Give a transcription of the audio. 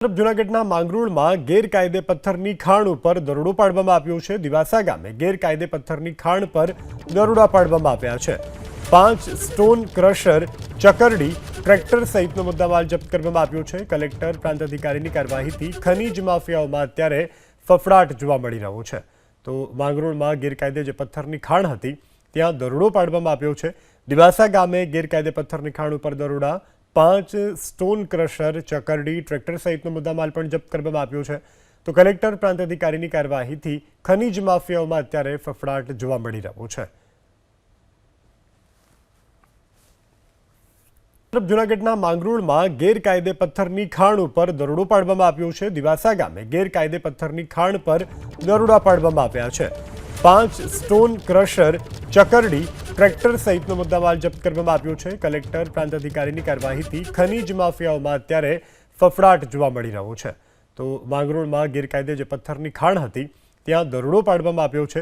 જૂનાગઢના માંગરોળમાં ગેરકાયદે પથ્થરની ખાણ ઉપર દરોડો પાડવામાં આવ્યો છે। દિવાસા ગામે ગેરકાયદે પથ્થરની ખાણ પર દરોડા પાડવામાં આવ્યા છે। 5 સ્ટોન ક્રશર, ચકરડી, ટ્રેક્ટર સહિતનો મુદ્દામાલ જપ્ત કરવામાં આવ્યો છે। કલેક્ટર પ્રાંત અધિકારીની કાર્યવાહીથી ખનીજ માફિયાઓમાં અત્યારે ફફડાટ જોવા મળી રહ્યો છે। તો માંગરોળમાં ગેરકાયદે જે પથ્થરની ખાણ હતી ત્યાં દરોડો પાડવામાં આવ્યો છે। દિવાસા ગામે ગેરકાયદે પથ્થરની ખાણ ઉપર દરોડા, 5 સ્ટોન ક્રશર, ચકરડી, ટ્રેક્ટર સહિતનો મુદ્દામાલ પણ જપ્ત કરવામાં આવ્યો છે। તો કલેક્ટર પ્રાંત અધિકારીની કાર્યવાહીથી ખનીજ માફિયાઓમાં અત્યારે ફફડાટ જોવા મળી રહ્યો છે। જૂનાગઢના માંગરોળમાં ગેરકાયદે પથ્થરની ખાણ ઉપર દરોડો પાડવામાં આવ્યો છે। દિવાસા ગામે ગેરકાયદે પથ્થરની ખાણ પર દરોડા પાડવામાં આવ્યા છે। 5 સ્ટોન ક્રશર, ચકરડી, ટ્રેક્ટર સહિતનો મુદ્દામાલ જપ્ત કરવામાં આવ્યો છે। કલેક્ટર પ્રાંત અધિકારીની કાર્યવાહીથી ખનીજ માફિયાઓમાં અત્યારે ફફડાટ જોવા મળી રહ્યો છે। તો માંગરોળમાં ગેરકાયદે જે પથ્થરની ખાણ હતી ત્યાં દરોડો પાડવામાં આવ્યો છે।